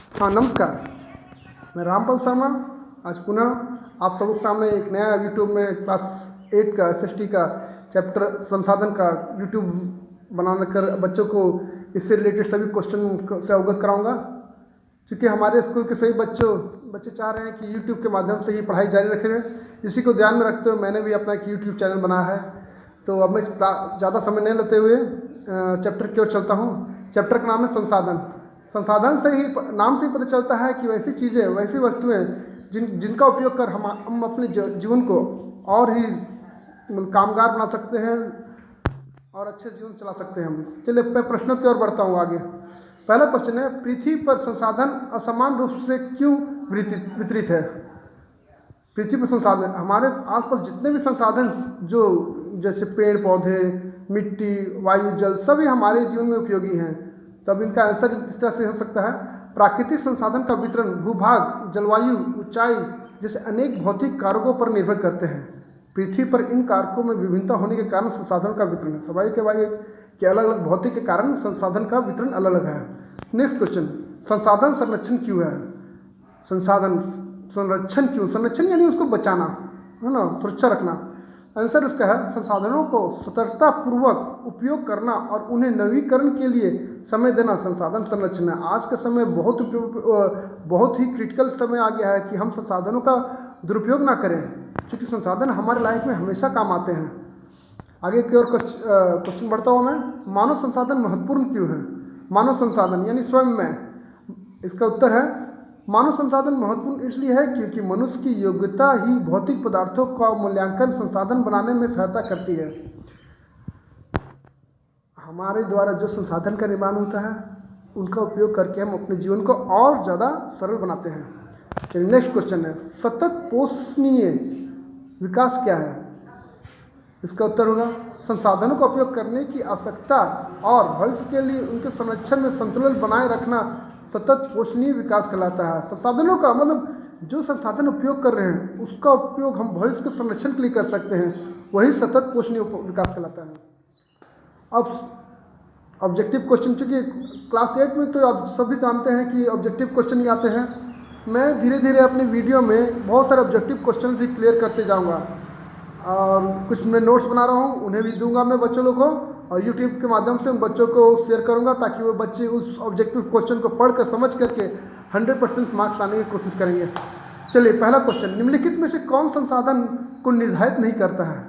हाँ, नमस्कार। मैं रामपाल शर्मा आज पुनः आप सबके सामने एक नया यूट्यूब में क्लास 8 का एसएसटी का चैप्टर संसाधन का यूट्यूब बनाने कर बच्चों को इससे रिलेटेड सभी क्वेश्चन से अवगत कराऊंगा। क्योंकि हमारे स्कूल के सभी बच्चे चाह रहे हैं कि यूट्यूब के माध्यम से ही पढ़ाई जारी रखें। इसी को ध्यान में रखते हुए मैंने भी अपना एक यूट्यूब चैनल बनाया है। तो अब मैं ज़्यादा समय नहीं लेते हुए चैप्टर की ओर चलता हूँ। चैप्टर का नाम है संसाधन। संसाधन से ही नाम से ही पता चलता है कि वैसी चीज़ें, वैसी वस्तुएं जिनका उपयोग कर हम अपने जीवन को और ही कामगार बना सकते हैं और अच्छे जीवन चला सकते हैं हम। चलिए मैं प्रश्नों की ओर बढ़ता हूँ आगे। पहला क्वेश्चन है, पृथ्वी पर संसाधन असमान रूप से क्यों वितरित है? पृथ्वी पर संसाधन, हमारे आसपास जितने भी संसाधन जो जैसे पेड़ पौधे, मिट्टी, वायु, जल, सभी हमारे जीवन में उपयोगी हैं। तब इनका आंसर इस तरह से हो सकता है, प्राकृतिक संसाधन का वितरण भूभाग, जलवायु, ऊंचाई जैसे अनेक भौतिक कारकों पर निर्भर करते हैं। पृथ्वी पर इन कारकों में विभिन्नता होने के कारण संसाधन का वितरण, स्वाभाविक के अलग अलग भौतिक के कारण संसाधन का वितरण अलग अलग है। नेक्स्ट क्वेश्चन, संसाधन संरक्षण क्यों है? संसाधन संरक्षण क्यों? संरक्षण यानी उसको बचाना, है ना, सुरक्षा रखना। आंसर इसका है, संसाधनों को सतर्कतापूर्वक उपयोग करना और उन्हें नवीकरण के लिए समय देना संसाधन संरक्षण है। आज के समय बहुत ही क्रिटिकल समय आ गया है कि हम संसाधनों का दुरुपयोग ना करें, क्योंकि संसाधन हमारे लाइफ में हमेशा काम आते हैं। आगे की ओर क्वेश्चन बढ़ता हुआ मैं, मानव संसाधन महत्वपूर्ण क्यों है? मानव संसाधन यानी स्वयं में, इसका उत्तर है, मानव संसाधन महत्वपूर्ण इसलिए है क्योंकि मनुष्य की योग्यता ही भौतिक पदार्थों का मूल्यांकन संसाधन बनाने में सहायता करती है। हमारे द्वारा जो संसाधन का निर्माण होता है उनका उपयोग करके हम अपने जीवन को और ज़्यादा सरल बनाते हैं। चलिए नेक्स्ट क्वेश्चन है, सतत पोषणीय विकास क्या है? इसका उत्तर होगा, संसाधनों का उपयोग करने की आवश्यकता और भविष्य के लिए उनके संरक्षण में संतुलन बनाए रखना सतत पोषणीय विकास कहलाता है। संसाधनों का मतलब जो संसाधन उपयोग कर रहे हैं उसका उपयोग हम भविष्य के संरक्षण के लिए कर सकते हैं, वही सतत पोषणीय विकास कहलाता है। अब ऑब्जेक्टिव क्वेश्चन, चूँकि क्लास 8 में तो आप सभी जानते हैं कि ऑब्जेक्टिव क्वेश्चन ही आते हैं। मैं धीरे धीरे अपनी वीडियो में बहुत सारे ऑब्जेक्टिव क्वेश्चन भी क्लियर करते जाऊँगा और कुछ मैं नोट्स बना रहा हूँ, उन्हें भी दूंगा मैं बच्चों लोग को, और यूट्यूब के माध्यम से उन बच्चों को शेयर करूंगा ताकि वो बच्चे उस ऑब्जेक्टिव क्वेश्चन को पढ़कर समझ करके 100% मार्क्स लाने की कोशिश करेंगे। चलिए पहला क्वेश्चन, निम्नलिखित में से कौन संसाधन को निर्धारित नहीं करता है?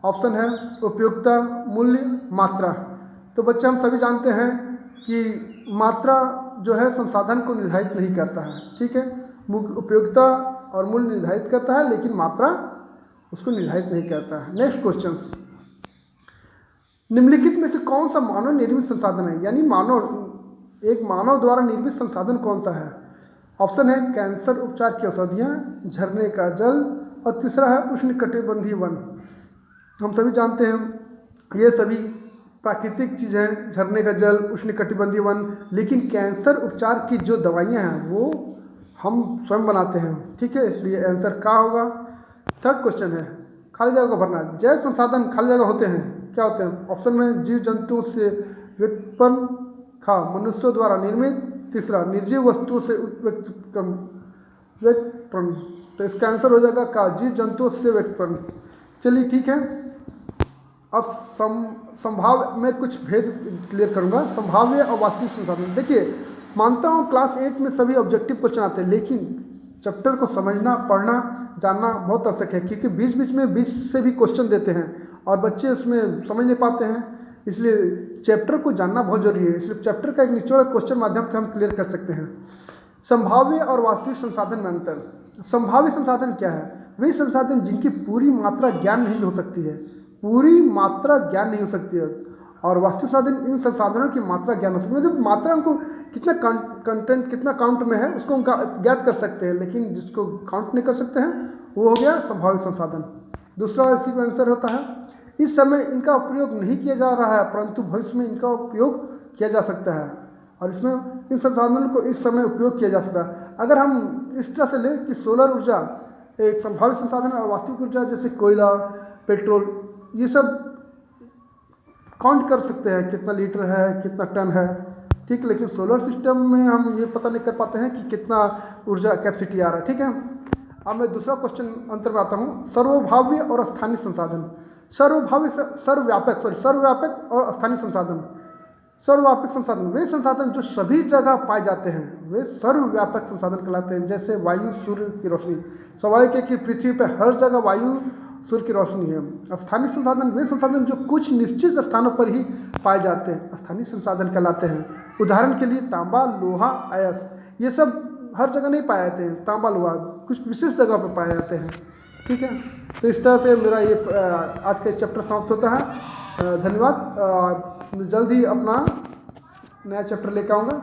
ऑप्शन है उपयोगिता, मूल्य, मात्रा। तो बच्चे हम सभी जानते हैं कि मात्रा जो है संसाधन को निर्धारित नहीं करता है, ठीक है। उपयोगिता और मूल्य निर्धारित करता है लेकिन मात्रा उसको निर्धारित नहीं करता है। नेक्स्ट क्वेश्चन, निम्नलिखित में से कौन सा मानव निर्मित संसाधन है? यानी एक मानव द्वारा निर्मित संसाधन कौन सा है? ऑप्शन है कैंसर उपचार की औषधियाँ, झरने का जल, और तीसरा है उष्णकटिबंधीय वन। हम सभी जानते हैं ये सभी प्राकृतिक चीज़ हैं, झरने का जल, उष्णकटिबंधीय वन, लेकिन कैंसर उपचार की जो दवाइयाँ हैं वो हम स्वयं बनाते हैं, ठीक है। इसलिए आंसर क्या होगा? थर्ड क्वेश्चन है, खाली जगह को भरना। जैव संसाधन खाली जगह होते हैं, क्या होते हैं? ऑप्शन में जीव जंतुओं से व्युत्पन्न, मनुष्यों द्वारा निर्मित, तीसरा निर्जीव वस्तुओं से व्युत्पन्न। तो इसका आंसर हो जाएगा का जीव जंतुओं से व्युत्पन्न। चलिए ठीक है, अब संभाव्य में कुछ भेद क्लियर करूंगा, संभाव्य और वास्तविक संसाधन। देखिए, मानता हूँ क्लास 8 में सभी ऑब्जेक्टिव क्वेश्चन आते हैं, लेकिन चैप्टर को समझना, पढ़ना, जानना बहुत आवश्यक है, क्योंकि बीच से भी क्वेश्चन देते हैं और बच्चे उसमें समझ नहीं पाते हैं। इसलिए चैप्टर को जानना बहुत जरूरी है। इसलिए चैप्टर का एक निचोड़ क्वेश्चन माध्यम से हम क्लियर कर सकते हैं। संभाव्य और वास्तविक संसाधन में अंतर। संभाव्य संसाधन क्या है? वे संसाधन जिनकी पूरी मात्रा ज्ञान नहीं हो सकती है, पूरी मात्रा ज्ञान नहीं हो सकती है। और वास्तविक संसाधन इन संसाधनों की मात्रा ज्ञान हो सकती है, मतलब मात्रा उनको कितना कंटेंट कितना काउंट में है उसको उनका ज्ञात कर सकते हैं, लेकिन जिसको काउंट नहीं कर सकते हैं वो हो गया संभाव्य संसाधन। दूसरा इसी का आंसर होता है, इस समय इनका उपयोग नहीं किया जा रहा है परंतु भविष्य में इनका उपयोग किया जा सकता है, और इसमें इन संसाधनों को इस समय उपयोग किया जा सकता है। अगर हम इस तरह से लें कि सोलर ऊर्जा एक संभावित संसाधन और वास्तविक ऊर्जा जैसे कोयला, पेट्रोल, ये सब काउंट कर सकते हैं कितना लीटर है, कितना टन है, ठीक। लेकिन सोलर सिस्टम में हम ये पता नहीं कर पाते हैं कि कितना ऊर्जा कैपेसिटी आ रहा है, ठीक है। अब मैं दूसरा क्वेश्चन अंतर में आता हूँ, सर्वभाव्य और स्थानीय संसाधन। सर्वव्यापक और स्थानीय संसाधन। सर्वव्यापक संसाधन वे संसाधन जो सभी जगह पाए जाते हैं, वे सर्वव्यापक संसाधन कहलाते हैं। जैसे वायु, सूर्य की रोशनी। स्वाभाविक है कि पृथ्वी पर हर जगह वायु, सूर्य की रोशनी है। स्थानीय संसाधन वे संसाधन जो कुछ निश्चित स्थानों पर ही पाए जाते हैं, स्थानीय संसाधन कहलाते हैं। उदाहरण के लिए तांबा, लोहा, अयस्क, ये सब हर जगह नहीं पाए जाते हैं। तांबा, लोहा कुछ विशेष जगह पर पाए जाते हैं, ठीक है। तो इस तरह से मेरा ये आज का चैप्टर समाप्त होता है। धन्यवाद। जल्द ही अपना नया चैप्टर लेकर आऊँगा।